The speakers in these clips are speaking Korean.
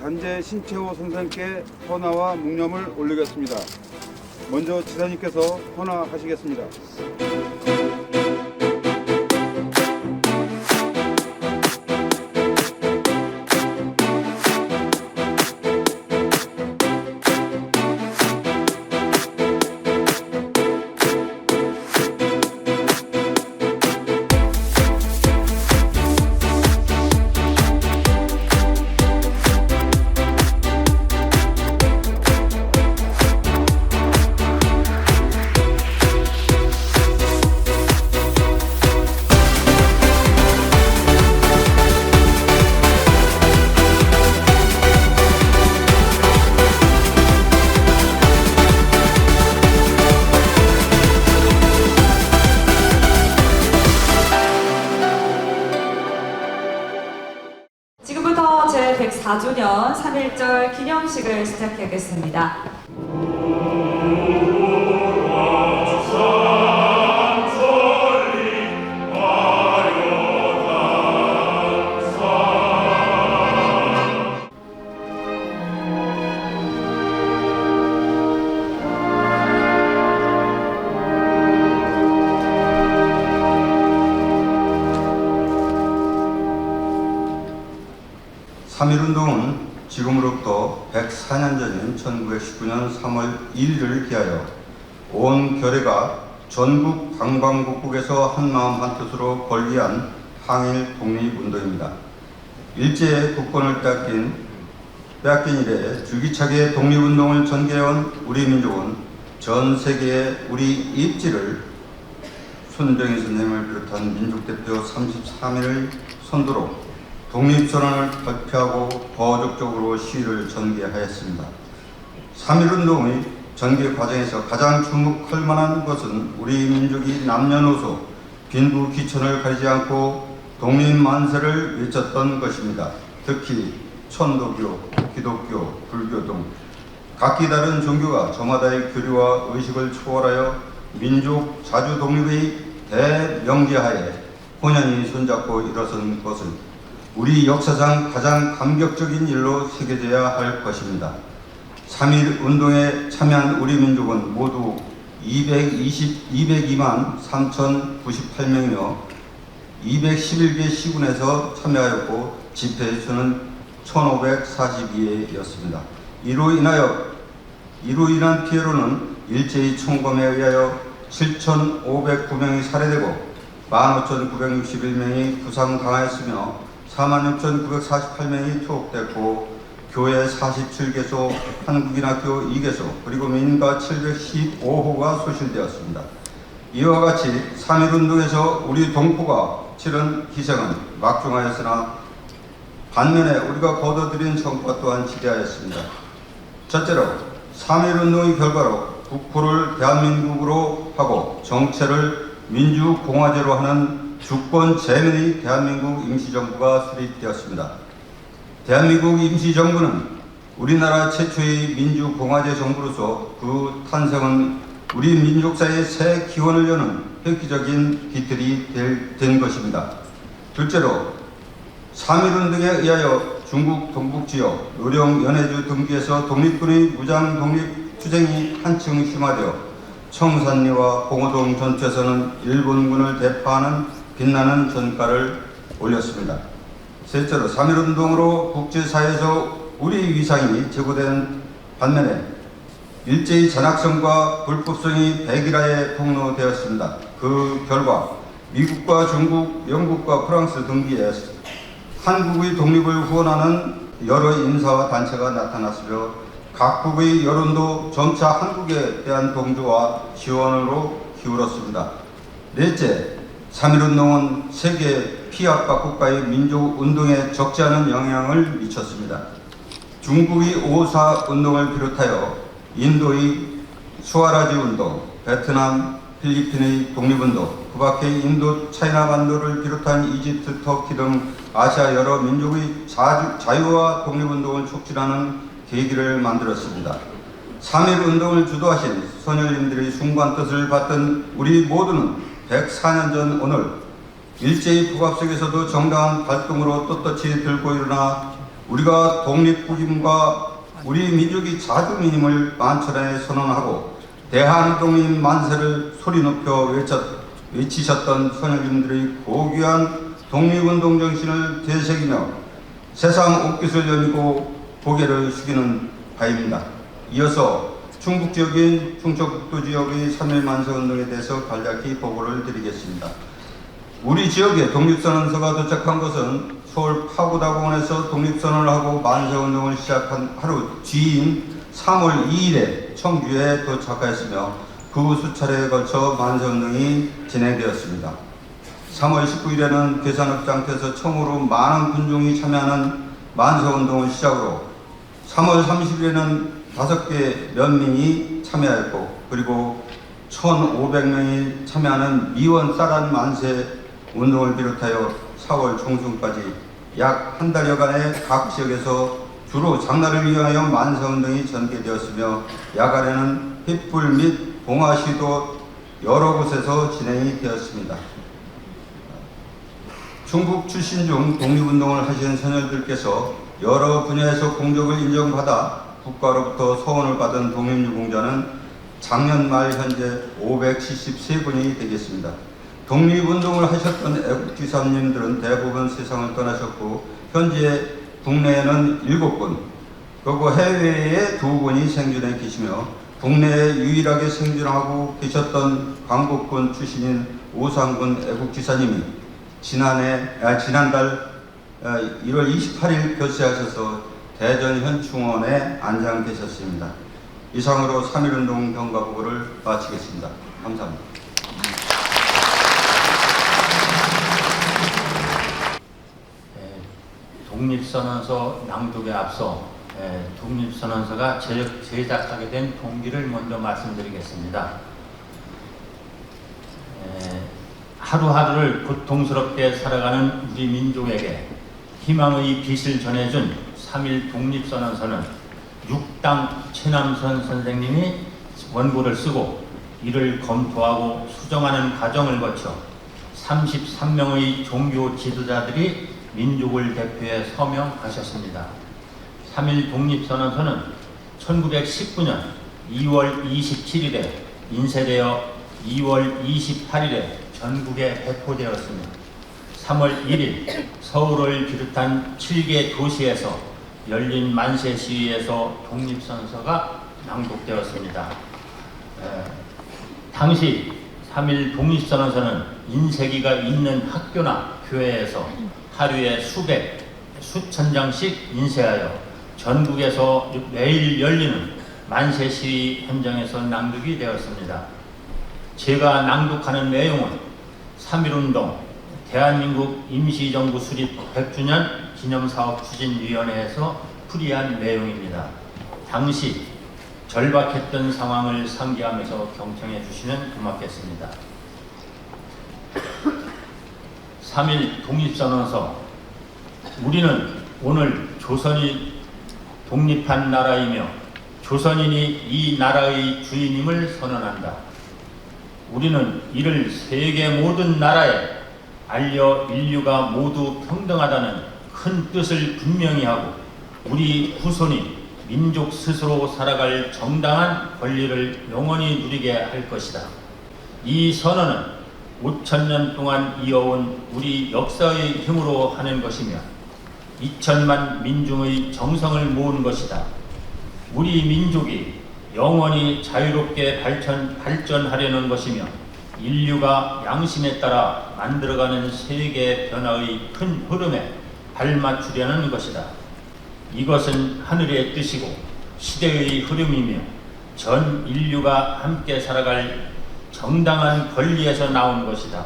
단재 신채호 선생께 헌화와 묵념을 올리겠습니다. 먼저 지사님께서 헌화하시겠습니다. 지금부터 제104주년 3.1절 기념식을 시작하겠습니다. (3.1운동은) 지금으로부터 104년 전인 1919년 3월 1일을 기하여 온 결의가 전국 방방곡곡에서 한마음 한뜻으로 벌기한 항일 독립운동입니다. 일제의 국권을 빼앗긴 이래 줄기차게 독립운동을 전개해온 우리 민족은 전 세계에 우리 입지를 손정희 선생님을 비롯한 민족대표 33인을 선두로 독립선언을 발표하고 거적적으로 시위를 전개하였습니다. 3.1운동의 전개 과정에서 가장 주목할 만한 것은 우리 민족이 남녀노소 빈부귀천을 가리지 않고 독립만세를 외쳤던 것입니다. 특히 천도교, 기독교, 불교 등 각기 다른 종교가 저마다의 교리와 의식을 초월하여 민족 자주 독립의 대명제하에 혼연히 손잡고 일어선 것은 우리 역사상 가장 감격적인 일로 새겨져야 할 것입니다. 3.1운동에 참여한 우리 민족은 모두 202만 3,098명이며 211개 시군에서 참여하였고 집회 수는 1,542회였습니다. 이로 인한 피해로는 일제의 총검에 의하여 7,509명이 살해되고 15,961명이 부상당하였으며 46,948명이 투옥됐고 교회 47개소, 한국인 학교 2개소, 그리고 민가 715호가 소실되었습니다. 이와 같이 3.1운동에서 우리 동포가 치른 희생은 막중하였으나 반면에 우리가 거둬들인 성과 또한 지대하였습니다. 첫째로 3.1운동의 결과로 국호를 대한민국으로 하고 정체를 민주공화제로 하는 주권 재민의 대한민국 임시정부가 수립되었습니다. 대한민국 임시정부는 우리나라 최초의 민주공화제 정부로서 그 탄생은 우리 민족사의 새 기원을 여는 획기적인 기틀이 된 것입니다. 둘째로 3.1운동에 의하여 중국 동북지역 노령 연해주 등지에서 독립군의 무장 독립 투쟁이 한층 심화되어 청산리와 봉오동 전투에서는 일본군을 대파하는 빛나는 전가를 올렸습니다. 셋째로 3.1운동으로 국제사회에서 우리 위상이 제고된 반면에 일제의 잔악성과 불법성이 백일하에 폭로되었습니다. 그 결과 미국과 중국, 영국과 프랑스 등지에 한국의 독립을 후원하는 여러 인사와 단체가 나타났으며 각국의 여론도 점차 한국에 대한 동조와 지원으로 기울었습니다. 넷째, 3.1운동은 세계 피압박 국가의 민족운동에 적지 않은 영향을 미쳤습니다. 중국의 5.4운동을 비롯하여 인도의 수아라지 운동, 베트남, 필리핀의 독립운동, 그 밖의 인도, 차이나 반도를 비롯한 이집트, 터키 등 아시아 여러 민족의 자유와 독립운동을 촉진하는 계기를 만들었습니다. 3.1운동을 주도하신 선열님들의 숭고한 뜻을 받던 우리 모두는 104년 전 오늘 일제의 부합 속에서도 정당한 발동으로 떳떳이 들고 일어나 우리가 독립국임과 우리 민족이 자주민임을 만천하에 선언하고 대한독립 만세를 소리 높여 외치셨던 선열님들의 고귀한 독립운동 정신을 되새기며 세상 옷깃을 여미고 고개를 숙이는 바입니다. 이어서 충북 지역인 충청북도 지역의 3.1 만세운동에 대해서 간략히 보고를 드리겠습니다. 우리 지역에 독립선언서가 도착한 것은 서울 파고다공원에서 독립선언을 하고 만세운동을 시작한 하루 뒤인 3월 2일에 청주에 도착하였으며 그 후 수차례에 걸쳐 만세운동이 진행되었습니다. 3월 19일에는 괴산읍장터에서 처음으로 많은 군중이 참여하는 만세운동을 시작으로 3월 30일에는 5개 면민이 참여했고 그리고 1,500명이 참여하는 미원 쌀한 만세 운동을 비롯하여 4월 중순까지 약 한 달여간의 각 지역에서 주로 장날을 위하여 만세운동이 전개되었으며 야간에는 횃불 및 봉화시도 여러 곳에서 진행이 되었습니다. 중국 출신 중 독립운동을 하신 선열들께서 여러 분야에서 공적을 인정받아 국가로부터 서원을 받은 독립유공자는 작년 말 현재 573분이 되겠습니다. 독립운동을 하셨던 애국지사님들은 대부분 세상을 떠나셨고 현재 국내에는 7분, 그리고 해외에 2분이 생존해 계시며 국내에 유일하게 생존하고 계셨던 광복군 출신인 오상군 애국지사님이 지난달 1월 28일 별세하셔서 대전 현충원에 안장 계셨습니다. 이상으로 3.1운동 경과보고를 마치겠습니다. 감사합니다. 독립선언서 낭독에 앞서 독립선언서가 제작하게 된 동기를 먼저 말씀드리겠습니다. 하루하루를 고통스럽게 살아가는 우리 민족에게 희망의 빛을 전해준 3.1 독립선언서는 육당 최남선 선생님이 원고를 쓰고 이를 검토하고 수정하는 과정을 거쳐 33명의 종교 지도자들이 민족을 대표해 서명하셨습니다. 3.1 독립선언서는 1919년 2월 27일에 인쇄되어 2월 28일에 전국에 배포되었으며 3월 1일 서울을 비롯한 7개 도시에서 열린 만세 시위에서 독립선언서가 낭독되었습니다. 당시 3.1 독립선언서는 인쇄기가 있는 학교나 교회에서 하루에 수천 장씩 인쇄하여 전국에서 매일 열리는 만세 시위 현장에서 낭독이 되었습니다. 제가 낭독하는 내용은 3.1운동, 대한민국 임시정부 수립 100주년 기념사업 추진위원회에서 풀이한 내용입니다. 당시 절박했던 상황을 상기하면서 경청해 주시면 고맙겠습니다. 3.1 독립선언서. 우리는 오늘 조선이 독립한 나라이며 조선인이 이 나라의 주인임을 선언한다. 우리는 이를 세계 모든 나라에 알려 인류가 모두 평등하다는 큰 뜻을 분명히 하고 우리 후손이 민족 스스로 살아갈 정당한 권리를 영원히 누리게 할 것이다. 이 선언은 5,000년 동안 이어온 우리 역사의 힘으로 하는 것이며 2천만 민중의 정성을 모은 것이다. 우리 민족이 영원히 자유롭게 발전하려는 것이며 인류가 양심에 따라 만들어가는 세계 변화의 큰 흐름에 발맞추려는 것이다. 이것은 하늘의 뜻이고 시대의 흐름이며 전 인류가 함께 살아갈 정당한 권리에서 나온 것이다.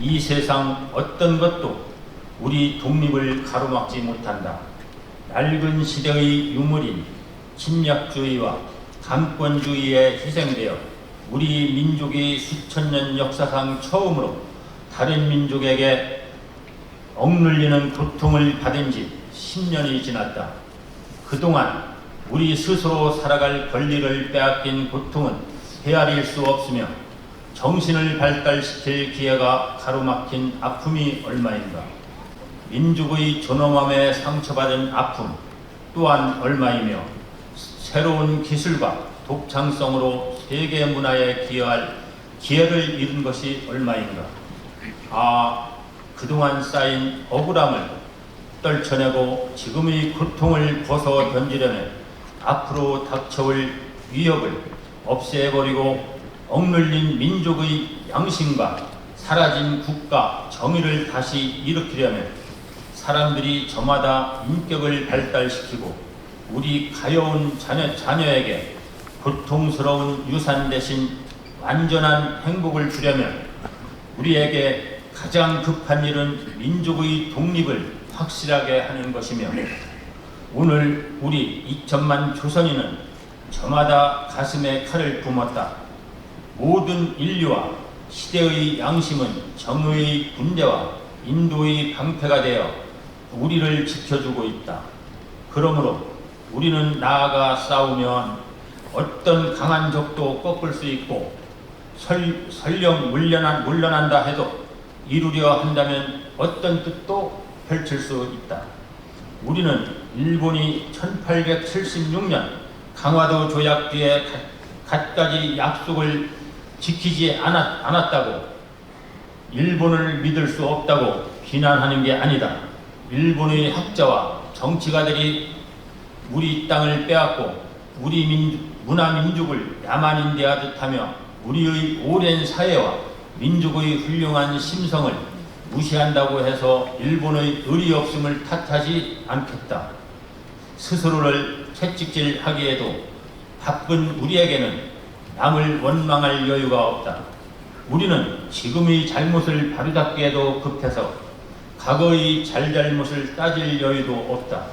이 세상 어떤 것도 우리 독립을 가로막지 못한다. 낡은 시대의 유물인 침략주의와 강권주의에 희생되어 우리 민족이 수천 년 역사상 처음으로 다른 민족에게 억눌리는 고통을 받은 지 10년이 지났다. 그동안 우리 스스로 살아갈 권리를 빼앗긴 고통은 헤아릴 수 없으며 정신을 발달시킬 기회가 가로막힌 아픔이 얼마인가. 민족의 존엄함에 상처받은 아픔 또한 얼마이며 새로운 기술과 독창성으로 세계 문화에 기여할 기회를 잃은 것이 얼마인가. 그동안 쌓인 억울함을 떨쳐내고 지금의 고통을 벗어 던지려면 앞으로 닥쳐올 위협을 없애버리고 억눌린 민족의 양심과 사라진 국가 정의를 다시 일으키려면 사람들이 저마다 인격을 발달시키고 우리 가여운 자녀에게 고통스러운 유산 대신 완전한 행복을 주려면 우리에게 가장 급한 일은 민족의 독립을 확실하게 하는 것이며 오늘 우리 2천만 조선인은 저마다 가슴에 칼을 품었다. 모든 인류와 시대의 양심은 정의의 군대와 인도의 방패가 되어 우리를 지켜주고 있다. 그러므로 우리는 나아가 싸우면 어떤 강한 적도 꺾을 수 있고 설령 물러난다 해도 이루려 한다면 어떤 뜻도 펼칠 수 있다. 우리는 일본이 1876년 강화도 조약 뒤에 갖가지 약속을 지키지 않았다고 일본을 믿을 수 없다고 비난하는 게 아니다. 일본의 학자와 정치가들이 우리 땅을 빼앗고 우리 문화민족을 야만인대하듯 하며 우리의 오랜 사회와 민족의 훌륭한 심성을 무시한다고 해서 일본의 의리 없음을 탓하지 않겠다. 스스로를 채찍질하기에도 바쁜 우리에게는 남을 원망할 여유가 없다. 우리는 지금의 잘못을 바로잡기에도 급해서 과거의 잘잘못을 따질 여유도 없다.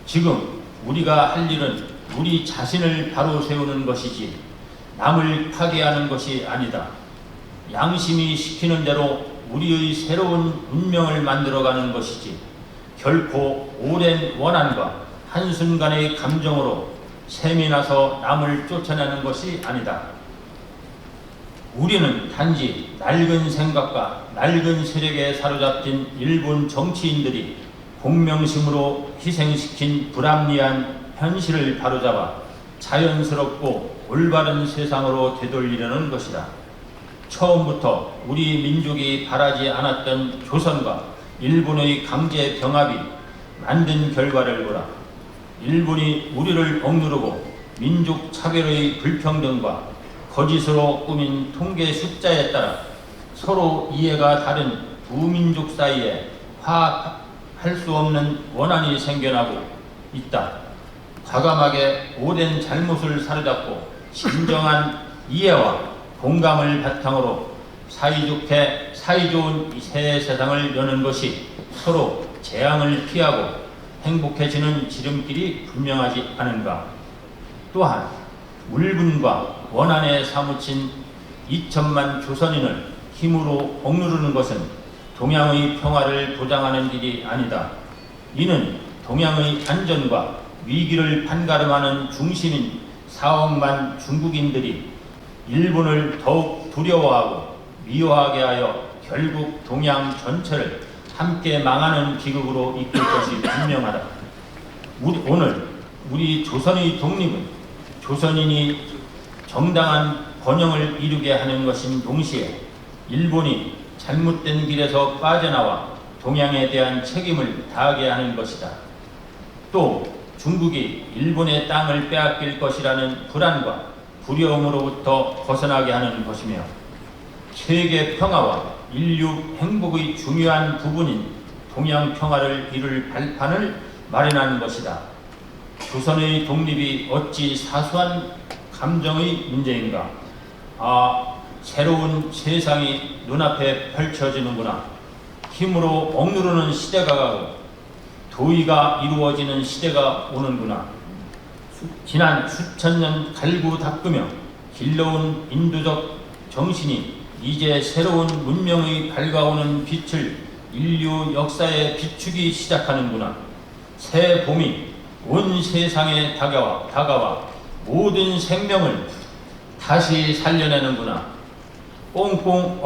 지금 우리가 할 일은 우리 자신을 바로 세우는 것이지 남을 파괴하는 것이 아니다. 양심이 시키는 대로 우리의 새로운 운명을 만들어가는 것이지 결코 오랜 원한과 한순간의 감정으로 셈이 나서 남을 쫓아내는 것이 아니다. 우리는 단지 낡은 생각과 낡은 세력에 사로잡힌 일본 정치인들이 공명심으로 희생시킨 불합리한 현실을 바로잡아 자연스럽고 올바른 세상으로 되돌리려는 것이다. 처음부터 우리 민족이 바라지 않았던 조선과 일본의 강제 병합이 만든 결과를 보라. 일본이 우리를 억누르고 민족 차별의 불평등과 거짓으로 꾸민 통계 숫자에 따라 서로 이해가 다른 두 민족 사이에 화합할 수 없는 원한이 생겨나고 있다. 과감하게 오랜 잘못을 사로잡고 진정한 이해와 공감을 바탕으로 사이좋게 사이좋은 새 세상을 여는 것이 서로 재앙을 피하고 행복해지는 지름길이 분명하지 않은가. 또한 울분과 원한에 사무친 2천만 조선인을 힘으로 억누르는 것은 동양의 평화를 보장하는 일이 아니다. 이는 동양의 안전과 위기를 판가름하는 중심인 4억만 중국인들이 일본을 더욱 두려워하고 미워하게 하여 결국 동양 전체를 함께 망하는 비극으로 이끌 것이 분명하다. 오늘 우리 조선의 독립은 조선인이 정당한 번영을 이루게 하는 것인 동시에 일본이 잘못된 길에서 빠져나와 동양에 대한 책임을 다하게 하는 것이다. 또 중국이 일본의 땅을 빼앗길 것이라는 불안과 두려움으로부터 벗어나게 하는 것이며 세계 평화와 인류 행복의 중요한 부분인 동양 평화를 이룰 발판을 마련하는 것이다. 조선의 독립이 어찌 사소한 감정의 문제인가. 새로운 세상이 눈앞에 펼쳐지는구나. 힘으로 억누르는 시대가 가고 도의가 이루어지는 시대가 오는구나. 지난 수천 년 갈구 닦으며 길러온 인도적 정신이 이제 새로운 문명의 밝아오는 빛을 인류 역사에 비추기 시작하는구나. 새 봄이 온 세상에 다가와 모든 생명을 다시 살려내는구나. 꽁꽁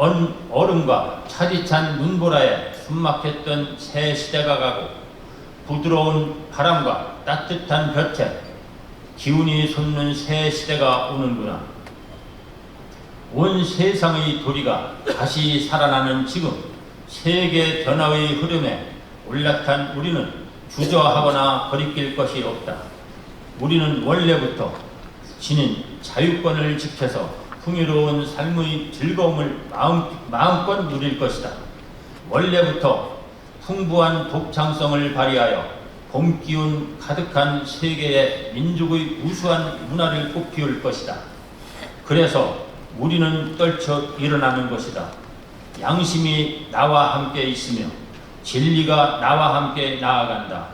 얼음과 차디찬 눈보라에 숨막혔던 새 시대가 가고 부드러운 바람과 따뜻한 볕에 기운이 솟는 새 시대가 오는구나. 온 세상의 도리가 다시 살아나는 지금 세계 변화의 흐름에 올라탄 우리는 주저하거나 거리낄 것이 없다. 우리는 원래부터 지닌 자유권을 지켜서 풍요로운 삶의 즐거움을 마음껏 누릴 것이다. 원래부터 풍부한 독창성을 발휘하여 봄 기운 가득한 세계의 민족의 우수한 문화를 꽃피울 것이다. 그래서 우리는 떨쳐 일어나는 것이다. 양심이 나와 함께 있으며 진리가 나와 함께 나아간다.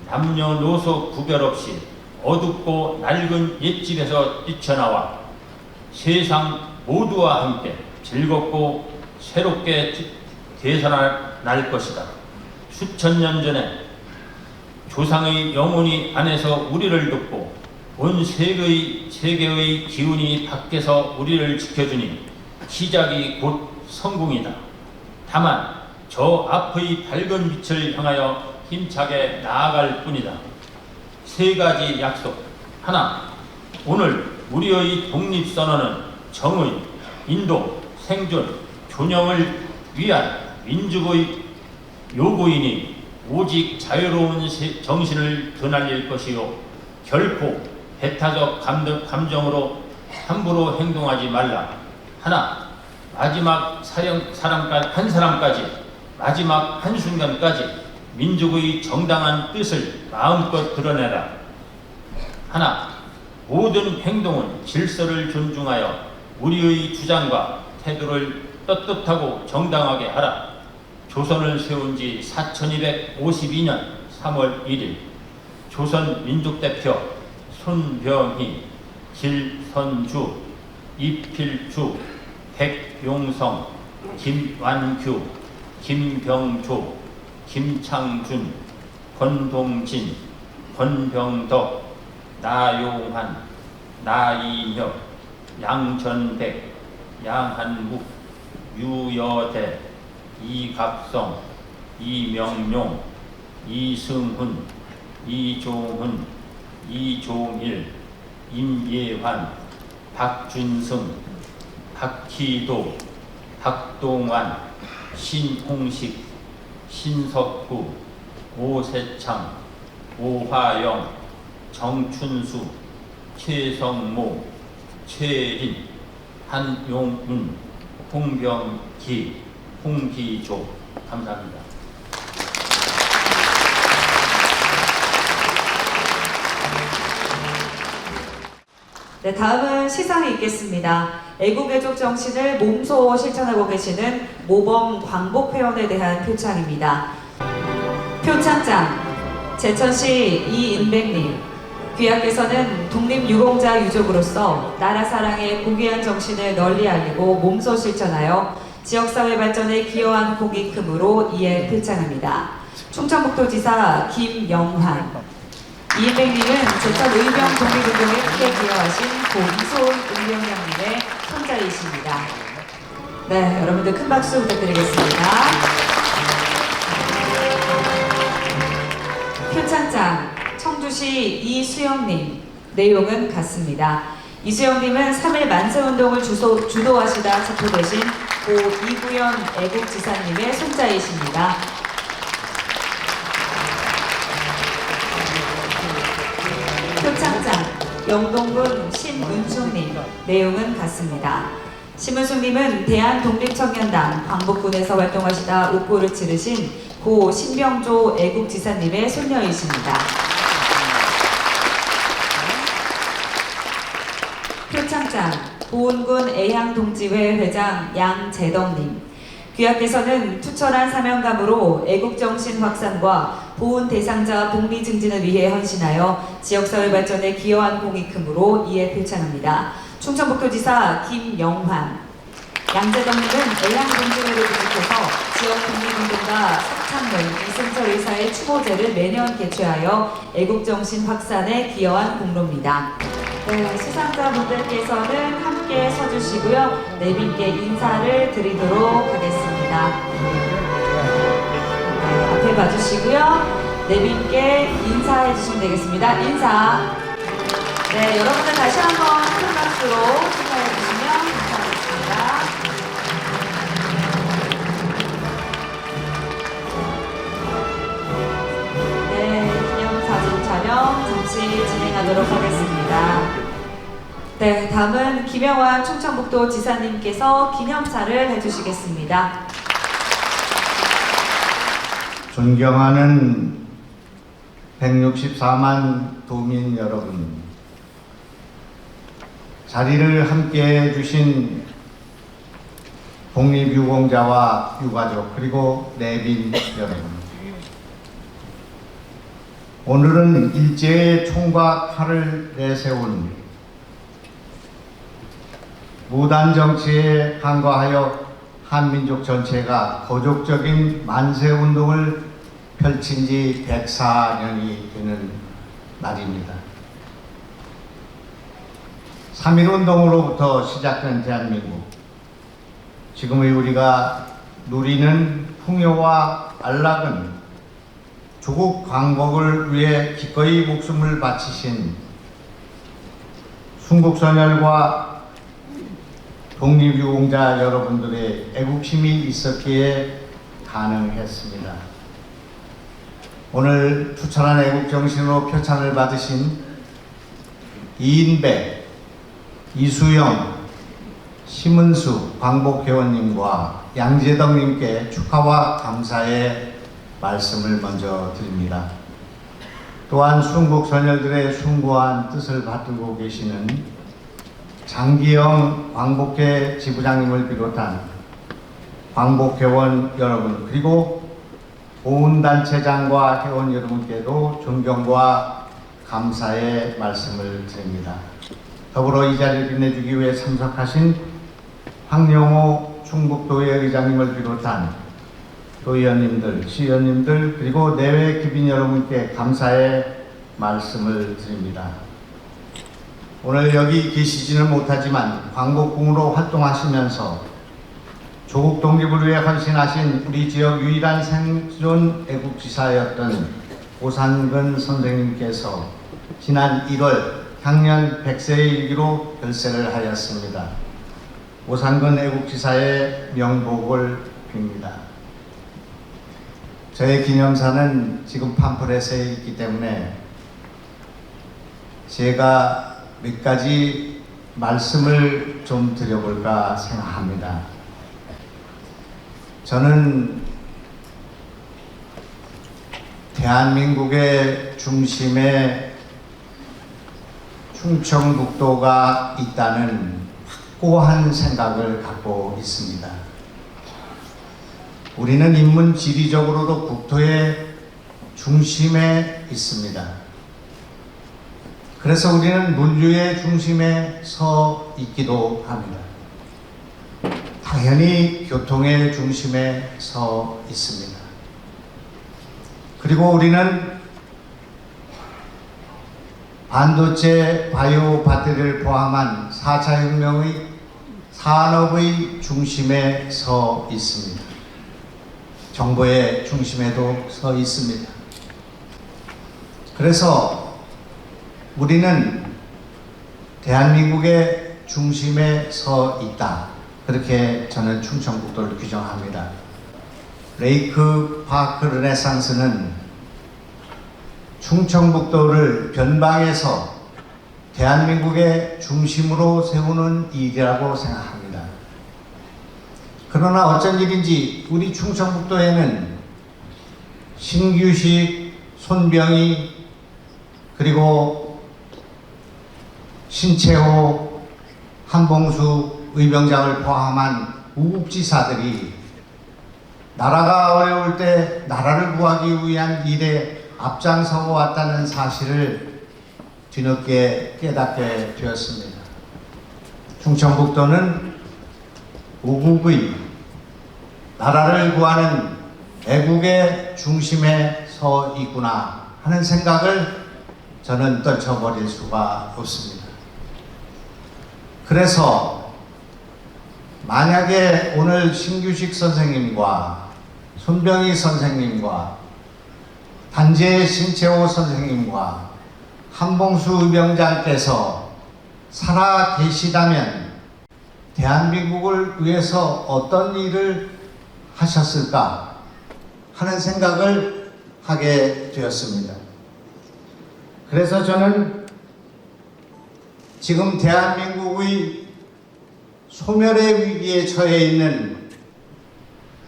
남녀노소 구별 없이 어둡고 낡은 옛집에서 뛰쳐나와 세상 모두와 함께 즐겁고 새롭게 되살아날 것이다. 수천 년 전에 조상의 영혼이 안에서 우리를 돕고 온 세계의 기운이 밖에서 우리를 지켜주니 시작이 곧 성공이다. 다만 저 앞의 밝은 빛을 향하여 힘차게 나아갈 뿐이다. 세 가지 약속. 하나, 오늘 우리의 독립선언은 정의, 인도, 생존, 존영을 위한 민족의 요구이니 오직 자유로운 정신을 드날릴 것이요 결코 배타적 감정으로 함부로 행동하지 말라. 하나, 마지막 한 사람까지 마지막 한순간까지 민족의 정당한 뜻을 마음껏 드러내라. 하나, 모든 행동은 질서를 존중하여 우리의 주장과 태도를 떳떳하고 정당하게 하라. 조선을 세운 지 4252년 3월 1일 조선 민족대표 손병희, 길선주, 이필주, 백용성, 김완규, 김병조, 김창준, 권동진, 권병덕, 나용환, 나인혁, 양전백, 양한국, 유여대, 이갑성, 이명용, 이승훈, 이종훈, 이종일, 임예환, 박준승, 박희도, 박동환, 신홍식, 신석구, 오세창, 오화영, 정춘수, 최성모, 최린, 한용운, 홍병기, 홍기조. 감사합니다. 네, 다음은 시상이 있겠습니다. 애국애족 정신을 몸소 실천하고 계시는 모범 광복회원에 대한 표창입니다. 표창장 제천시 이인백님. 귀하께서는 독립유공자 유족으로서 나라 사랑의 고귀한 정신을 널리 알리고 몸소 실천하여 지역사회 발전에 기여한 공이 크므로 이에 표창합니다. 충청북도지사 김영환. 이인백님은 제천 의병 독립운동에 크게 기여하신 고 이소은 의병장님의 손자이십니다. 네, 여러분들 큰 박수 부탁드리겠습니다. 표창장 청주시 이수영님. 내용은 같습니다. 이수영님은 3.1 만세운동을 주도하시다 체포되신 고 이구현 애국지사님의 손자이십니다. 표창장 영동군 신문충님. 내용은 같습니다. 신문충님은 대한독립청년단 광복군에서 활동하시다 옥고를 치르신 고 신병조 애국지사님의 손녀이십니다. 표창장 보은군 애향동지회 회장 양재덕님. 귀하께서는 투철한 사명감으로 애국정신 확산과 보훈 대상자 복리 증진을 위해 헌신하여 지역사회 발전에 기여한 공이 크므로 이에 표창합니다. 충청북도지사 김영환. 양재덕님은 애향동지회를 비롯해서 지역 독립운동가 석창렬, 이승철 의사의 추모제를 매년 개최하여 애국정신 확산에 기여한 공로입니다. 네, 수상자분들께서는 함께 서주시고요. 내빈께 인사를 드리도록 하겠습니다. 봐주시고요. 내빈께 인사해 주시면 되겠습니다. 인사. 네, 여러분들 다시 한번 큰 박수로 축하해 주시면 감사하겠습니다. 네, 기념사진 촬영 잠시 진행하도록 하겠습니다. 네, 다음은 김영환 충청북도 지사님께서 기념사를 해주시겠습니다. 존경하는 164만 도민 여러분, 자리를 함께 해주신 독립유공자와 유가족, 그리고 내빈 여러분, 오늘은 일제의 총과 칼을 내세운 무단 정치에 간과하여 한민족 전체가 고족적인 만세운동을 펼친 지 104년이 되는 날입니다. 3.1운동으로부터 시작된 대한민국, 지금의 우리가 누리는 풍요와 안락은 조국 광복을 위해 기꺼이 목숨을 바치신 순국선열과 독립유공자 여러분들의 애국심이 있었기에 가능했습니다. 오늘 투철한 애국정신으로 표창을 받으신 이인배, 이수영, 심은수 광복회원님과 양재덕님께 축하와 감사의 말씀을 먼저 드립니다. 또한 순국선열들의 숭고한 뜻을 받들고 계시는 장기영 광복회 지부장님을 비롯한 광복회원 여러분, 그리고 보훈단체장과 회원 여러분께도 존경과 감사의 말씀을 드립니다. 더불어 이 자리를 빛내주기 위해 참석하신 황영호 충북도의 의장님을 비롯한 도의원님들, 시의원님들, 그리고 내외 귀빈 여러분께 감사의 말씀을 드립니다. 오늘 여기 계시지는 못하지만 광복궁으로 활동하시면서 조국 독립을 위해 헌신하신 우리 지역 유일한 생존 애국지사였던 오산근 선생님께서 지난 1월 향년 100세의 일기로 별세를 하였습니다. 오산근 애국지사의 명복을 빕니다. 저의 기념사는 지금 팜플렛에 있기 때문에 제가 몇 가지 말씀을 좀 드려볼까 생각합니다. 저는 대한민국의 중심에 충청북도가 있다는 확고한 생각을 갖고 있습니다. 우리는 인문 지리적으로도 국토의 중심에 있습니다. 그래서 우리는 물류의 중심에 서 있기도 합니다. 당연히 교통의 중심에 서 있습니다. 그리고 우리는 반도체, 바이오 배터리를 포함한 4차 혁명의 산업의 중심에 서 있습니다. 정보의 중심에도 서 있습니다. 그래서 우리는 대한민국의 중심에 서 있다. 그렇게 저는 충청북도를 규정합니다. 레이크 파크 르네상스는 충청북도를 변방에서 대한민국의 중심으로 세우는 일이라고 생각합니다. 그러나 어쩐 일인지 우리 충청북도에는 신규식, 손병희, 그리고 신채호, 한봉수, 의병장을 포함한 우국지사들이 나라가 어려울 때 나라를 구하기 위한 일에 앞장서고 왔다는 사실을 뒤늦게 깨닫게 되었습니다. 충청북도는 우국의 나라를 구하는 애국의 중심에 서 있구나 하는 생각을 저는 떨쳐버릴 수가 없습니다. 그래서 만약에 오늘 신규식 선생님과 손병희 선생님과 한재 신채호 선생님과 한봉수 의병장께서 살아 계시다면 대한민국을 위해서 어떤 일을 하셨을까 하는 생각을 하게 되었습니다. 그래서 저는 지금 대한민국의 소멸의 위기에 처해 있는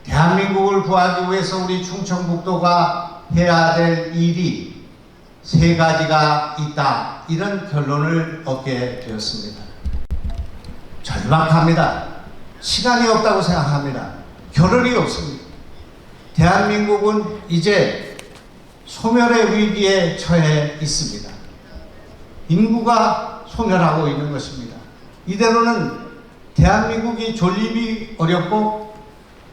대한민국을 구하기 위해서 우리 충청북도가 해야 될 일이 세 가지가 있다, 이런 결론을 얻게 되었습니다. 절박합니다. 시간이 없다고 생각합니다. 겨를이 없습니다. 대한민국은 이제 소멸의 위기에 처해 있습니다. 인구가 소멸하고 있는 것입니다. 이대로는 대한민국이 존립이 어렵고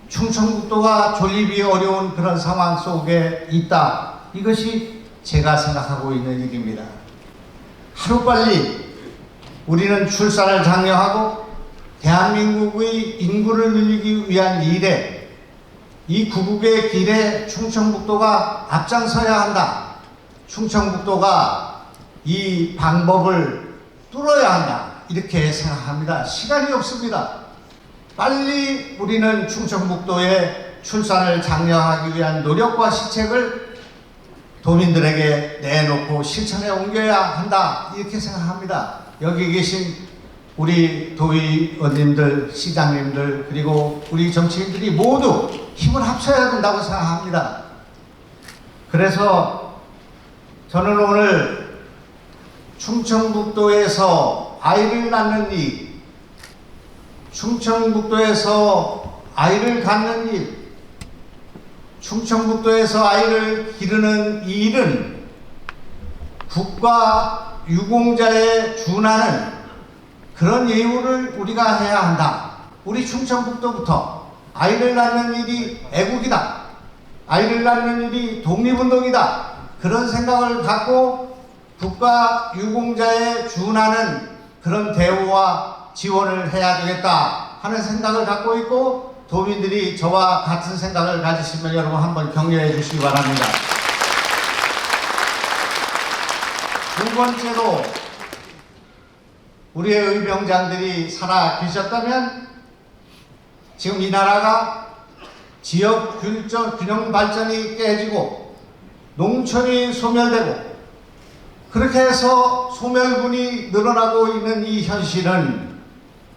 충청북도가 존립이 어려운 그런 상황 속에 있다. 이것이 제가 생각하고 있는 일입니다. 하루빨리 우리는 출산을 장려하고 대한민국의 인구를 늘리기 위한 일에, 이 구국의 길에 충청북도가 앞장서야 한다. 충청북도가 이 방법을 뚫어야 한다. 이렇게 생각합니다. 시간이 없습니다. 빨리 우리는 충청북도의 출산을 장려하기 위한 노력과 시책을 도민들에게 내놓고 실천에 옮겨야 한다. 이렇게 생각합니다. 여기 계신 우리 도의원님들, 시장님들, 그리고 우리 정치인들이 모두 힘을 합쳐야 된다고 생각합니다. 그래서 저는 오늘 충청북도에서 아이를 낳는 일, 충청북도에서 아이를 갖는 일, 충청북도에서 아이를 기르는 이 일은 국가 유공자에 준하는 그런 예우를 우리가 해야 한다. 우리 충청북도부터 아이를 낳는 일이 애국이다. 아이를 낳는 일이 독립운동이다. 그런 생각을 갖고 국가 유공자에 준하는 그런 대우와 지원을 해야 되겠다 하는 생각을 갖고 있고, 도민들이 저와 같은 생각을 가지시면 여러분 한번 격려해 주시기 바랍니다. 두 번째로, 우리의 의병장들이 살아 계셨다면 지금 이 나라가 지역 균형 발전이 깨지고 농촌이 소멸되고 그렇게 해서 소멸군이 늘어나고 있는 이 현실은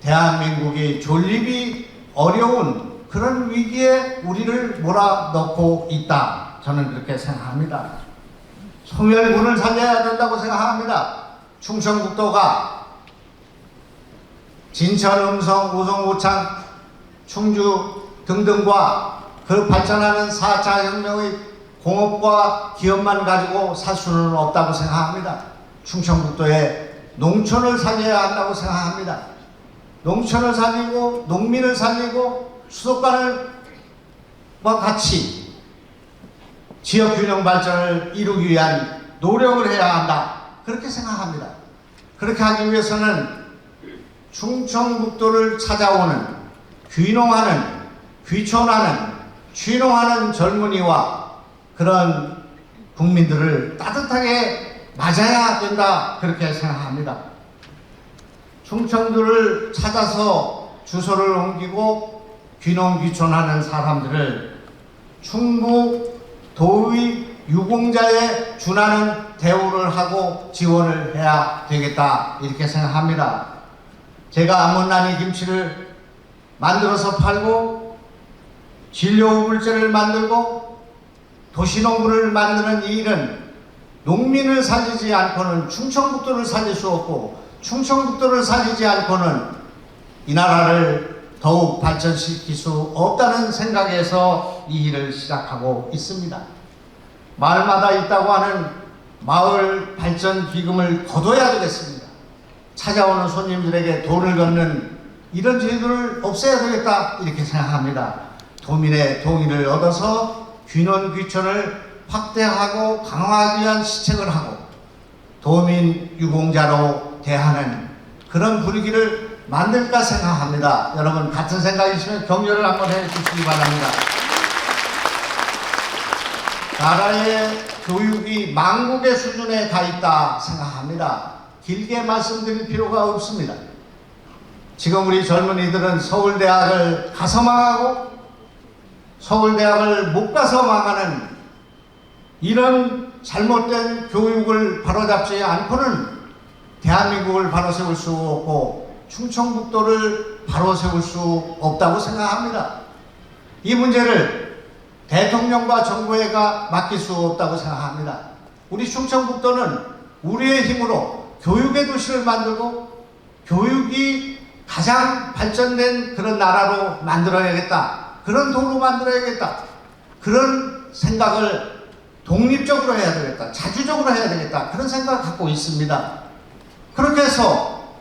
대한민국이 존립이 어려운 그런 위기에 우리를 몰아넣고 있다. 저는 그렇게 생각합니다. 소멸군을 살려야 된다고 생각합니다. 충청북도가 진천, 음성, 우성, 우창, 충주 등등과 그 발전하는 4차 혁명의 공업과 기업만 가지고 살 수는 없다고 생각합니다. 충청북도에 농촌을 살려야 한다고 생각합니다. 농촌을 살리고 농민을 살리고 수도권과 같이 지역균형 발전을 이루기 위한 노력을 해야 한다. 그렇게 생각합니다. 그렇게 하기 위해서는 충청북도를 찾아오는 귀농하는, 귀촌하는, 취농하는 젊은이와 그런 국민들을 따뜻하게 맞아야 된다. 그렇게 생각합니다. 충청도를 찾아서 주소를 옮기고 귀농, 귀촌하는 사람들을 충북 도의 유공자에 준하는 대우를 하고 지원을 해야 되겠다. 이렇게 생각합니다. 제가 암몬나니 김치를 만들어서 팔고 진료우물제를 만들고 도시농구를 만드는 이 일은 농민을 살리지 않고는 충청북도를 살릴 수 없고, 충청북도를 살리지 않고는 이 나라를 더욱 발전시킬 수 없다는 생각에서 이 일을 시작하고 있습니다. 마을마다 있다고 하는 마을 발전 기금을 거둬야 되겠습니다. 찾아오는 손님들에게 돈을 걷는 이런 제도를 없애야 되겠다. 이렇게 생각합니다. 도민의 동의를 얻어서 귀농 귀촌을 확대하고 강화하기 위한 시책을 하고 도민 유공자로 대하는 그런 분위기를 만들까 생각합니다. 여러분 같은 생각이시면 격려를 한번 해 주시기 바랍니다. 나라의 교육이 망국의 수준에 가 있다 생각합니다. 길게 말씀드릴 필요가 없습니다. 지금 우리 젊은이들은 서울대학을 가서 망하고 서울대학을 못 가서 망하는 이런 잘못된 교육을 바로잡지 않고는 대한민국을 바로 세울 수 없고 충청북도를 바로 세울 수 없다고 생각합니다. 이 문제를 대통령과 정부에가 맡길 수 없다고 생각합니다. 우리 충청북도는 우리의 힘으로 교육의 도시를 만들고 교육이 가장 발전된 그런 나라로 만들어야겠다. 그런 도로 만들어야겠다. 그런 생각을 독립적으로 해야 되겠다. 자주적으로 해야 되겠다. 그런 생각을 갖고 있습니다. 그렇게 해서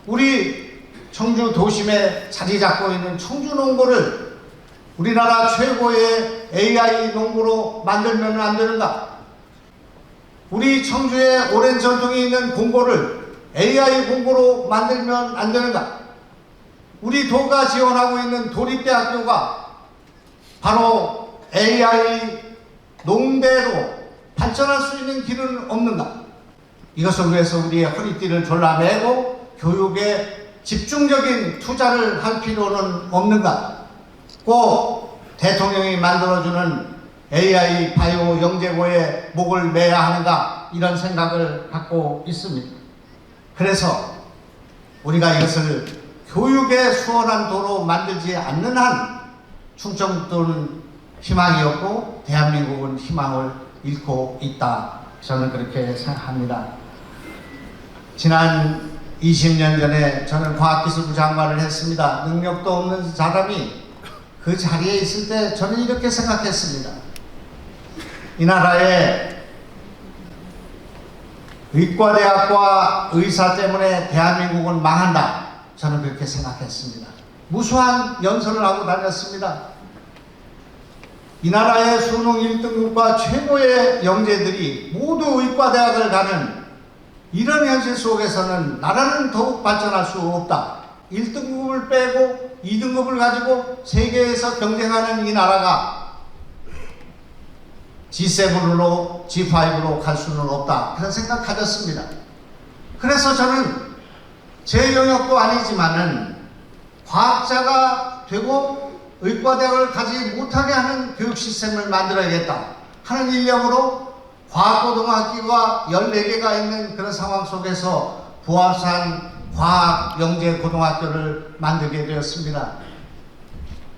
우리 청주 도심에 자리 잡고 있는 청주 농고를 우리나라 최고의 AI 농고로 만들면 안 되는가? 우리 청주에 오랜 전통이 있는 공고를 AI 공고로 만들면 안 되는가? 우리 도가 지원하고 있는 도립대학교가 바로 AI 농대로 발전할 수 있는 길은 없는가? 이것을 위해서 우리의 허리띠를 졸라매고 교육에 집중적인 투자를 할 필요는 없는가? 꼭 대통령이 만들어주는 AI 바이오 영재고에 목을 매야 하는가? 이런 생각을 갖고 있습니다. 그래서 우리가 이것을 교육의 수월한 도로 만들지 않는 한 충청북도는 희망이 없고 대한민국은 희망을 잃고 있다. 저는 그렇게 생각합니다. 지난 20년 전에 저는 과학기술부 장관을 했습니다. 능력도 없는 사람이 그 자리에 있을 때 저는 이렇게 생각했습니다. 이 나라의 의과대학과 의사 때문에 대한민국은 망한다. 저는 그렇게 생각했습니다. 무수한 연설을 하고 다녔습니다. 이 나라의 수능 1등급과 최고의 영재들이 모두 의과대학을 가는 이런 현실 속에서는 나라는 더욱 발전할 수 없다. 1등급을 빼고 2등급을 가지고 세계에서 경쟁하는 이 나라가 G7으로 G5로 갈 수는 없다. 그런 생각 가졌습니다. 그래서 저는 제 영역도 아니지만은 과학자가 되고 의과대학을 가지 못하게 하는 교육 시스템을 만들어야겠다 하는 일념으로 과학고등학교가 14개가 있는 그런 상황 속에서 부화산 과학영재고등학교를 만들게 되었습니다.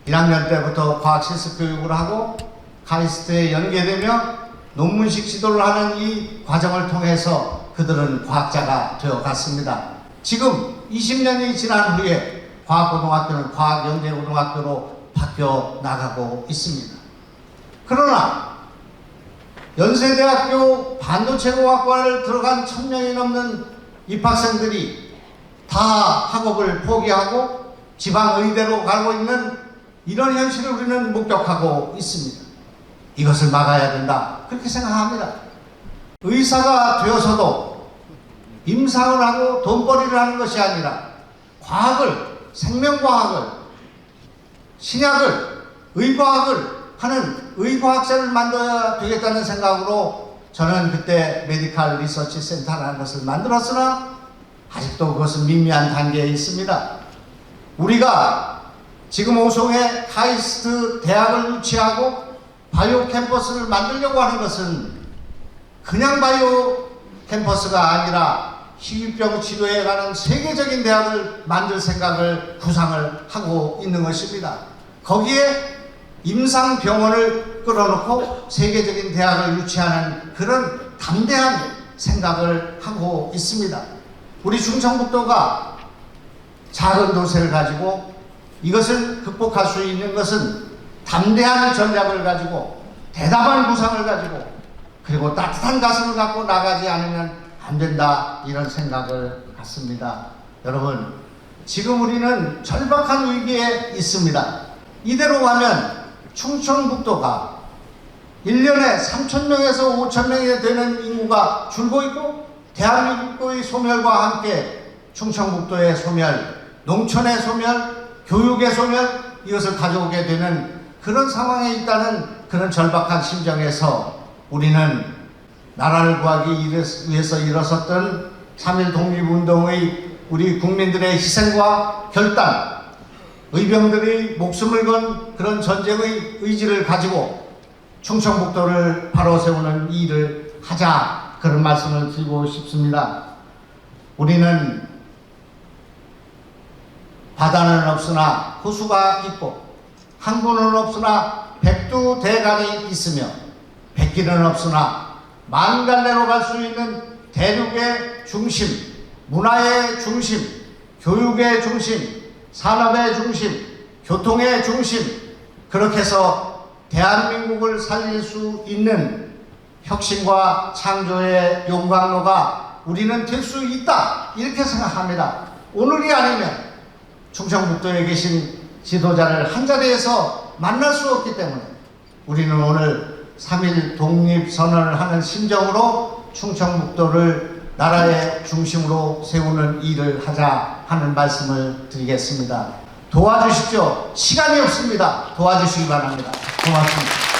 1학년 때부터 과학실습교육을 하고 카이스트에 연계되며 논문식 지도를 하는 이 과정을 통해서 그들은 과학자가 되어갔습니다. 지금 20년이 지난 후에 과학고등학교는 과학영재고등학교로 바뀌어 나가고 있습니다. 그러나 연세대학교 반도체공학과를 들어간 1000명이 넘는 입학생들이 다 학업을 포기하고 지방의대로 가고 있는 이런 현실을 우리는 목격하고 있습니다. 이것을 막아야 된다. 그렇게 생각합니다. 의사가 되어서도 임상을 하고 돈벌이를 하는 것이 아니라 과학을, 생명과학을, 신약을, 의과학을 하는 의과학자를 만들어야 되겠다는 생각으로 저는 그때 메디컬 리서치 센터라는 것을 만들었으나 아직도 그것은 미미한 단계에 있습니다. 우리가 지금 오송에 카이스트 대학을 유치하고 바이오 캠퍼스를 만들려고 하는 것은 그냥 바이오 캠퍼스가 아니라 희귀병 치료에 관한 세계적인 대학을 만들 생각을 구상을 하고 있는 것입니다. 거기에 임상병원을 끌어놓고 세계적인 대학을 유치하는 그런 담대한 생각을 하고 있습니다. 우리 충청북도가 작은 도시를 가지고 이것을 극복할 수 있는 것은 담대한 전략을 가지고 대담한 구상을 가지고 그리고 따뜻한 가슴을 갖고 나가지 않으면 안 된다, 이런 생각을 갖습니다. 여러분, 지금 우리는 절박한 위기에 있습니다. 이대로 가면 충청북도가 1년에 3,000명에서 5,000명이 되는 인구가 줄고 있고 대한민국의 소멸과 함께 충청북도의 소멸, 농촌의 소멸, 교육의 소멸, 이것을 가져오게 되는 그런 상황에 있다는 그런 절박한 심정에서 우리는 나라를 구하기 위해서 일어섰던 3.1 독립운동의 우리 국민들의 희생과 결단, 의병들의 목숨을 건 그런 전쟁의 의지를 가지고 충청북도를 바로 세우는 이 일을 하자, 그런 말씀을 드리고 싶습니다. 우리는 바다는 없으나 호수가 있고 항구는 없으나 백두대간이 있으며 백길은 없으나 만갈래로 갈 수 있는 대륙의 중심, 문화의 중심, 교육의 중심, 산업의 중심, 교통의 중심, 그렇게 해서 대한민국을 살릴 수 있는 혁신과 창조의 용광로가 우리는 될 수 있다, 이렇게 생각합니다. 오늘이 아니면 충청북도에 계신 지도자를 한자리에서 만날 수 없기 때문에 우리는 오늘 3.1 독립선언을 하는 심정으로 충청북도를 나라의 중심으로 세우는 일을 하자 하는 말씀을 드리겠습니다. 도와주십시오. 시간이 없습니다. 도와주시기 바랍니다. 고맙습니다.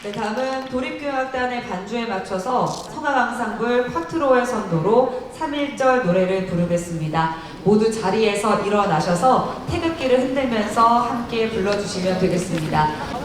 네, 다음은 도립교향악단의 반주에 맞춰서 성악앙상블 쿼트로의 선도로 3.1절 노래를 부르겠습니다. 모두 자리에서 일어나셔서 태극기를 흔들면서 함께 불러주시면 되겠습니다.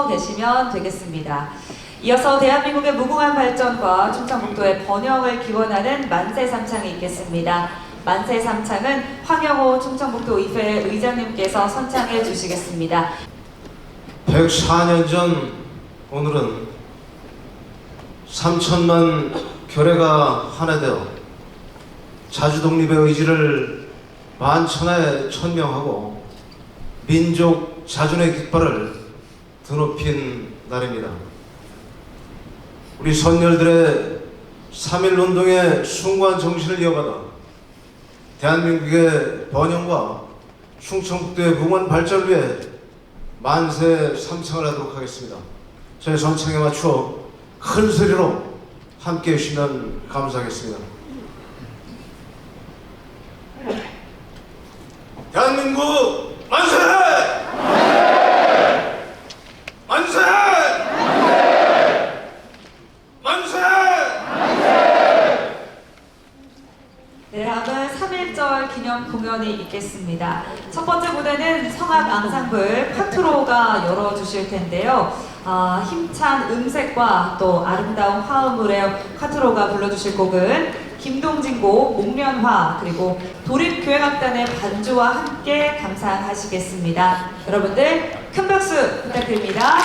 계시면 되겠습니다. 이어서 대한민국의 무궁한 발전과 충청북도의 번영을 기원하는 만세 삼창이 있겠습니다. 만세 삼창은 황영호 충청북도 의회 의장님께서 선창해 주시겠습니다. 104년 전 오늘은 3천만 교례가 하나 되어 자주독립의 의지를 만천하에 천명하고 민족 자존의 깃발을 드높인 날입니다. 우리 선열들의 3.1 운동의 숭고한 정신을 이어받아 대한민국의 번영과 충청북도의 무궁한 발전을 위해 만세 삼창을 하도록 하겠습니다. 저희 선창에 맞추어 큰 소리로 함께 해주시면 감사하겠습니다. 대한민국 만세! 만세! 만세! 네, 다음은 3.1절 기념 공연이 있겠습니다. 첫 번째 무대는 성악 앙상블 쿼트로가 열어주실 텐데요. 힘찬 음색과 또 아름다운 화음으로 쿼트로가 불러주실 곡은 김동진 곡 목련화, 그리고 도립교향악단의 반주와 함께 감상하시겠습니다. 여러분들 큰 박수 부탁드립니다.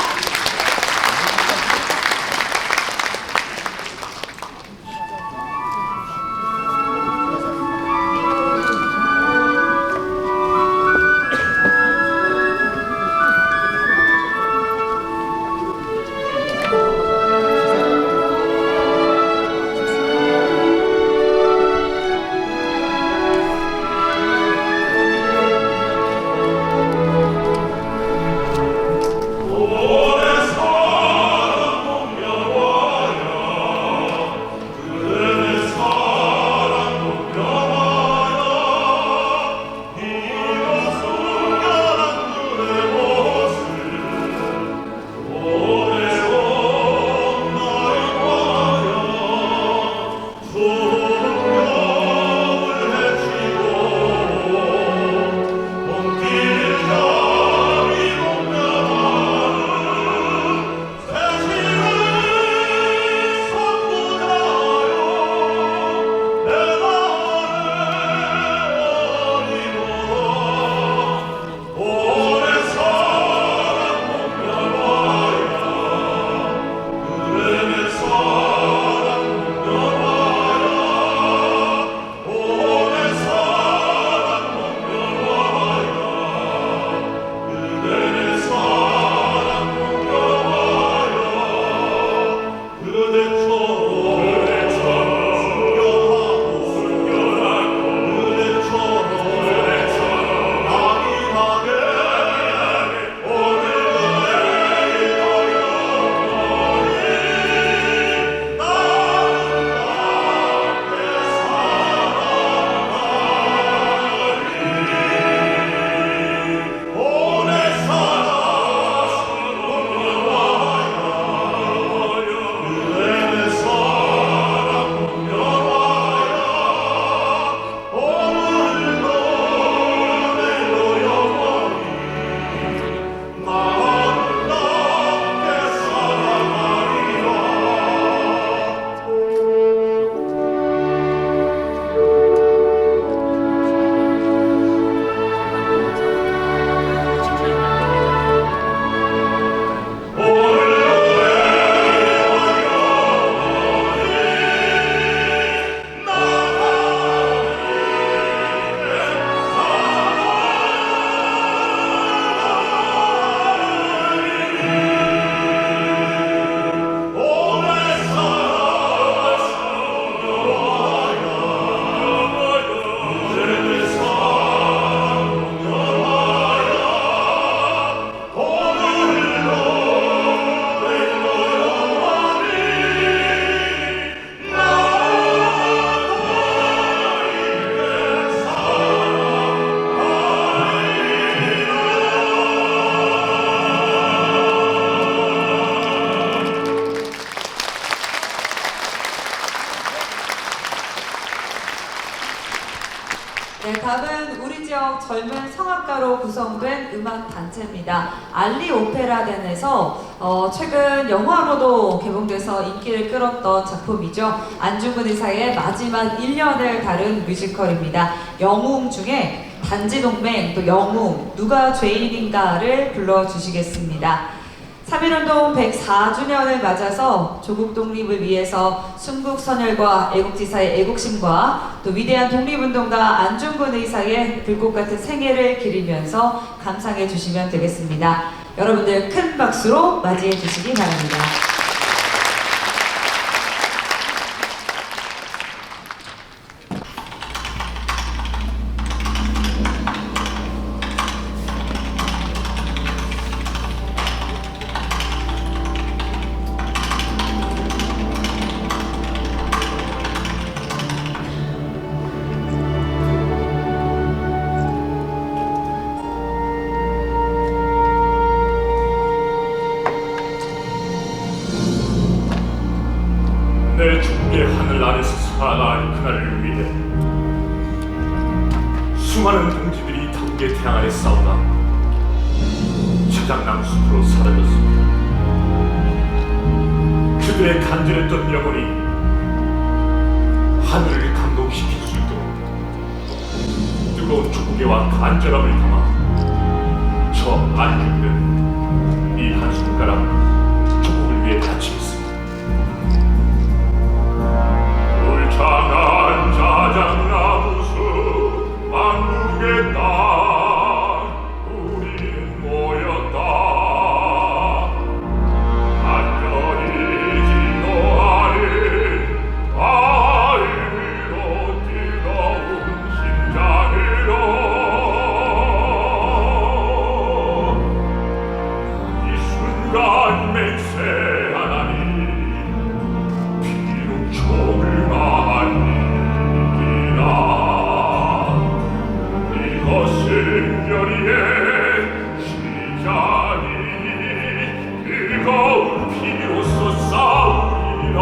젊은 성악가로 구성된 음악 단체입니다. 알리 오페라단에서 최근 영화로도 개봉돼서 인기를 끌었던 작품이죠. 안중근 의사의 마지막 1년을 다룬 뮤지컬입니다. 영웅 중에 단지동맹, 또 영웅, 누가 죄인인가를 불러주시겠습니다. 3.1운동 104주년을 맞아서 조국 독립을 위해서 순국선열과 애국지사의 애국심과 또 위대한 독립운동가 안중근 의사의 불꽃 같은 생애를 기리면서 감상해 주시면 되겠습니다. 여러분들 큰 박수로 맞이해 주시기 바랍니다. 내 주께 하늘 아래서 살아날 그날을 위해 수많은 동지들이 당계 태양 아래 싸우다 차장나무 숲으로 사라졌습니다. 그들의 간절했던 영혼이 하늘을 감동시킬 수 있도록 뜨거운 조국애와 간절함을 담아 저 안중근 이 한 손가락 조국을 위해 바치겠습니다. 울창한 자작나무숲 만국의 땅 우린 모였다. 간절히 진노하는 아이로 뜨거운 심장으로 이 순간 맹세하나니 비록 적을 아니라 이것은 열의의 시작이니 뜨거운 피로써 싸우리라.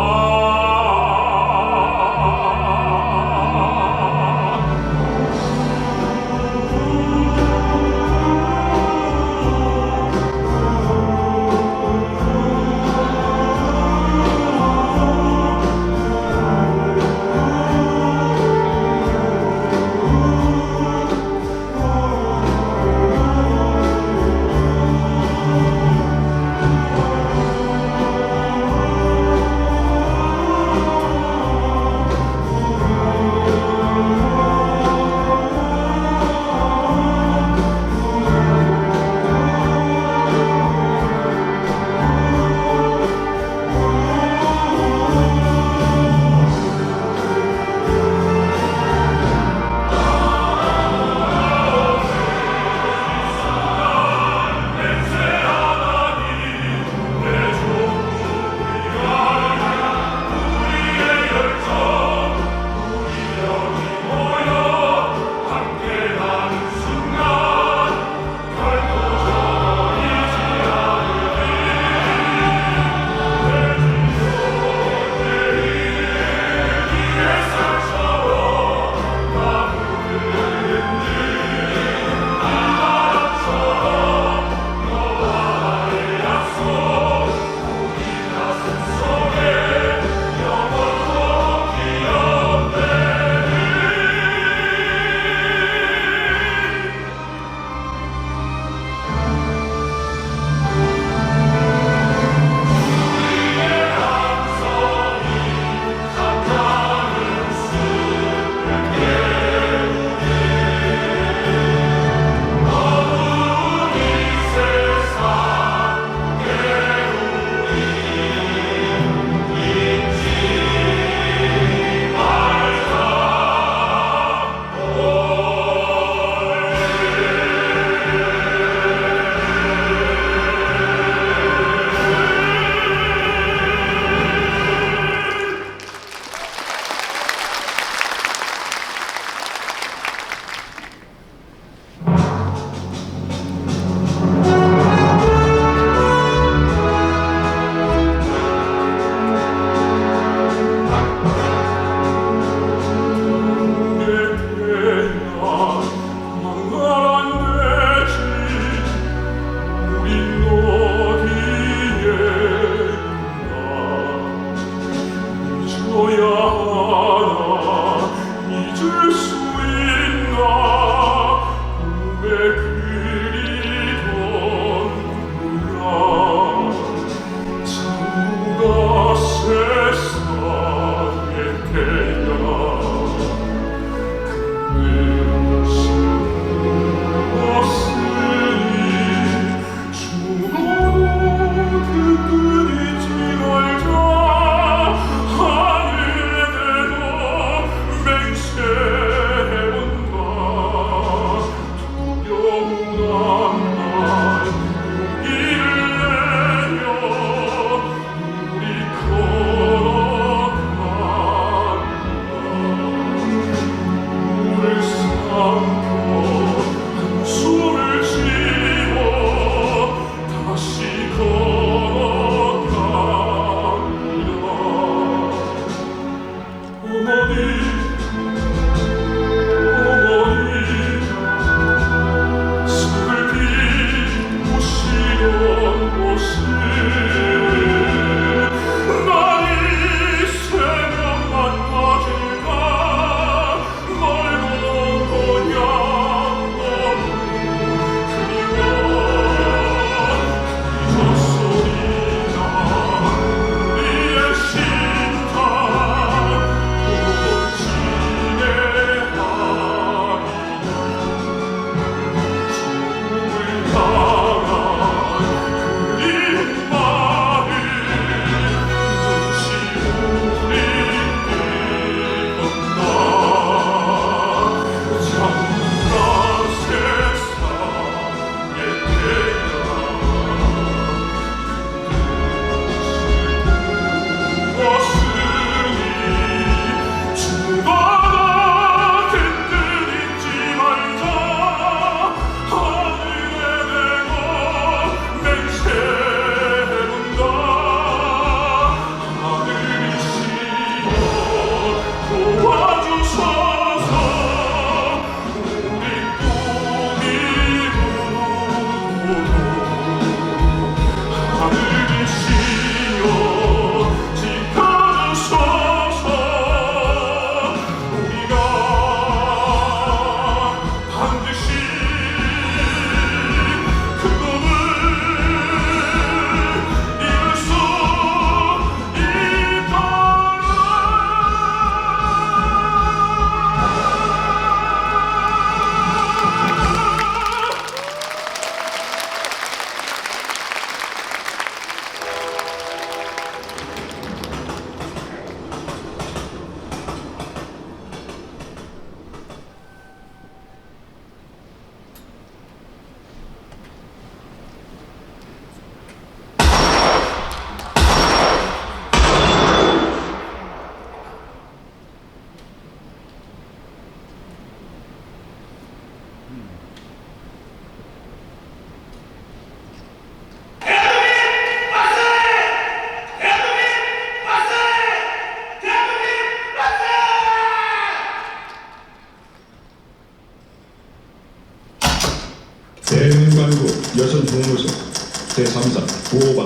제3사 9호반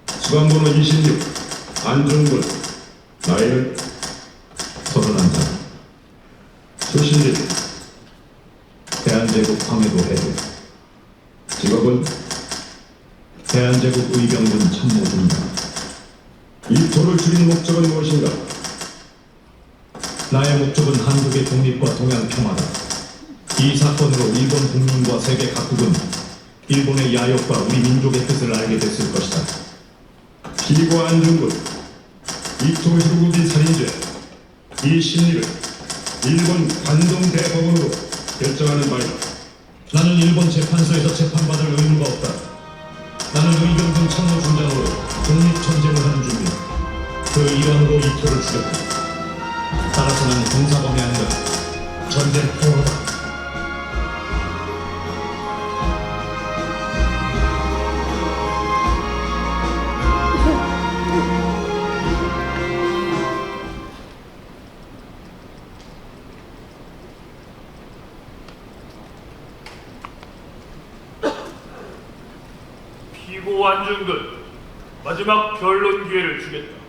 수강번호 26 안중근 나이는 31살 출신지 대한제국 황해도 해군 직업은 대한제국 의병군 참모군이다. 이 토를 줄인 목적은 무엇인가? 나의 목적은 한국의 독립과 동양 평화다. 이 사건으로 일본 국민과 세계 각국은 일본의 야욕과 우리 민족의 뜻을 알게 됐을 것이다. 피고 안중근, 이토 히로부미 살인죄, 이 심리를 일본 관동대법원으로 결정하는 바이다. 나는 일본 재판소에서 재판받을 의무가 없다. 나는 의병군 참모중장으로 독립전쟁을 하는 중이다. 그 일환으로 이토를 죽였다. 따라서 나는 형사범이 아니라 전쟁 포로다. 피고 안중근 마지막 변론 기회를 주겠다.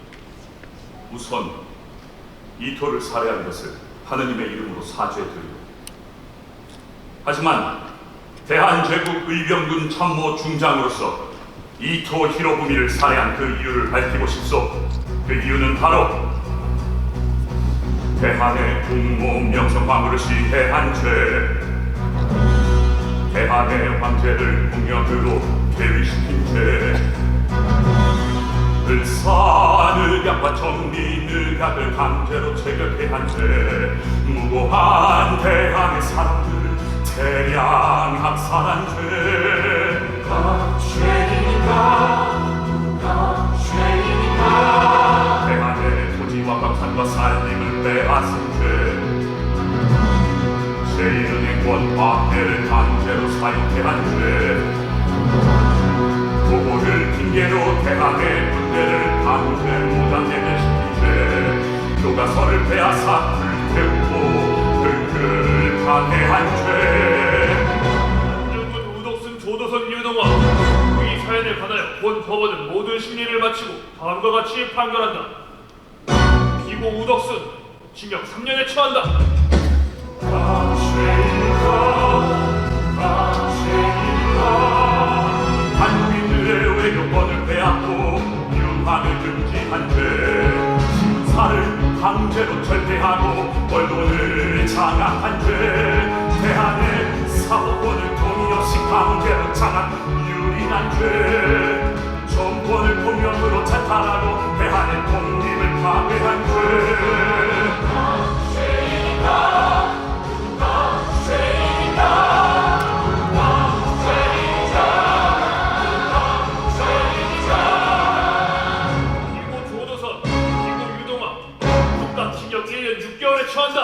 우선 이토를 살해한 것을 하느님의 이름으로 사죄드리오. 하지만 대한제국 의병군 참모 중장으로서 이토 히로부미를 살해한 그 이유를 밝히고 싶소. 그 이유는 바로 대한의 국모 명성황후를 시해한 죄, 대한의 황제를 공역으로 괴위시킨 죄, 을사늑약과 정리늑약을 강제로 체결해 한 죄, 무고한 대한의 사람들을 대량 학살한 죄. 누가 죄인인가? 대한의 토지와 강산과 산림을 빼앗은 죄, 제1은행권 화폐를 강제로 사용해 한 죄, 도보를 핑계로 대한의 군대를 강제 무장대면시킨 죄, 교과서를 빼앗아 불태우고 흙을 파괴한 죄. 안중근, 우덕순, 조도선, 유동화 이 사연에 관하여 본 법원은 모든 심리를 마치고 다음과 같이 판결한다. 피고 우덕순 징역 3년에 처한다. 한국인들의 외교권을 빼앗고 유학을 금지한 죄, 신사를 강제로 철폐하고 언론을 장악한 죄, 대한의 사법권을 돈이 없이 강제로 장악 유린한 죄, 정권을 폭력으로 찬탈하고 대한의 독립을 파괴한 죄. 처한다.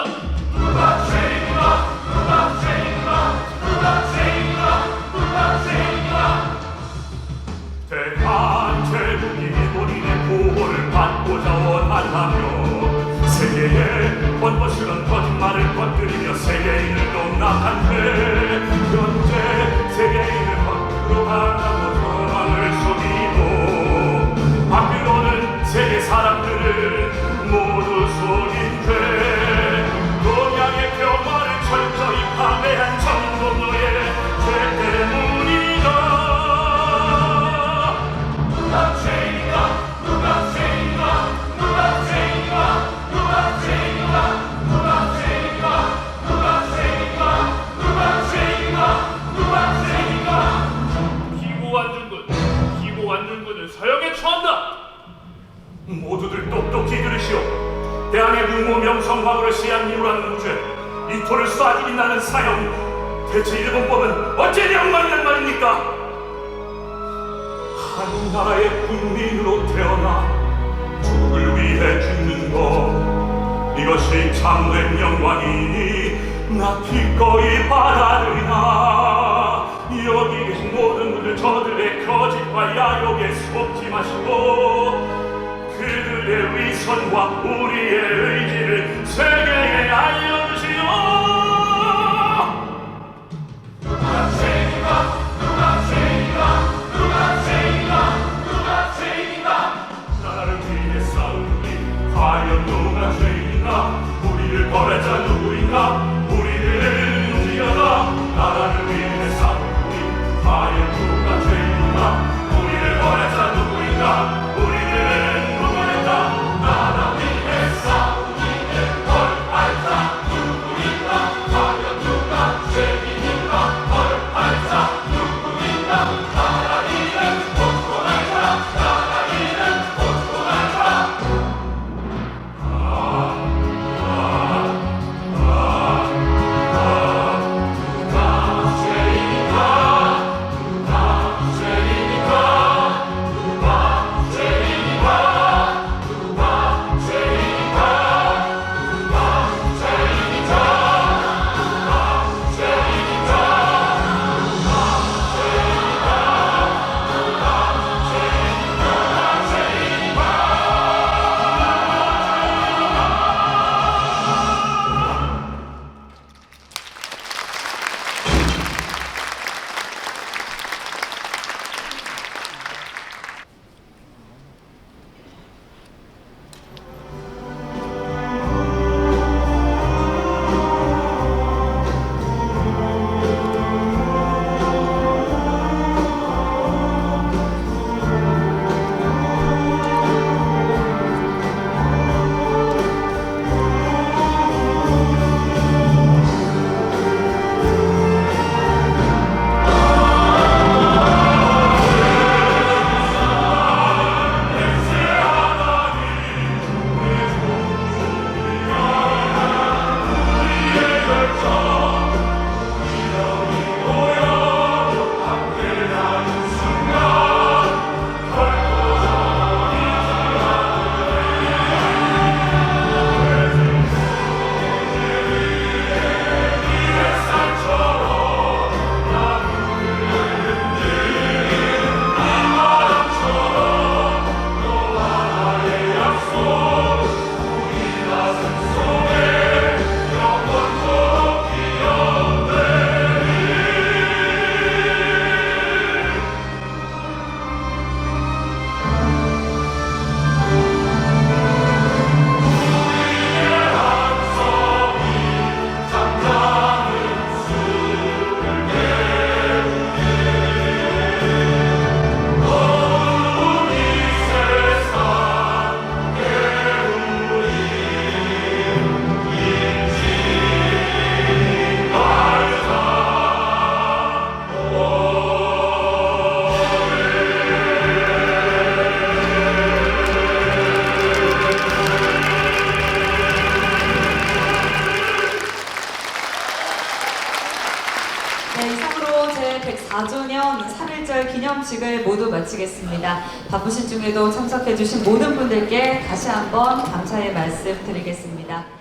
대한제국이 일본인의 보호를 받고자 원한다며 세계에 번번스런 거짓말을 퍼뜨리며 세계인을 농락한 죄, 현재 세계인을 밖으로 간다고 전황을 속이고 밖으로는 세계 사람들을 모두 속인 죄, 동양의 평화를 철저히 파괴한 정복로의 죄 때문이다. 누가 죄인가? 누가 죄인가? 누가 죄인가? 누가 죄인가? 누가 죄인가? 누가 죄인가? 누가 죄인가? 누가 죄인가? 피고 안중근은 사형에 처한다. 모두들 똑똑히 들으시오. 대한의 무모 명성황후를 시한 이유라는 무죄, 이토를 쏴 죽인다는 사형, 대체 일본법은 어째 명망이란 말입니까? 한 나라의 국민으로 태어나 조국을 위해 죽는 것, 이것이 참된 영광이니 나 기꺼이 받아들이나. 여기 계신 모든 분들 저들의 거짓과 야욕에 속지 마시고 그들의 위선과 우리의 의지를 세계에 알려주시오. 누가 죄인가? 누가 죄인가? 누가 하면 3.1절 기념식을 모두 마치겠습니다. 바쁘신 중에도 참석해주신 모든 분들께 다시 한번 감사의 말씀 드리겠습니다.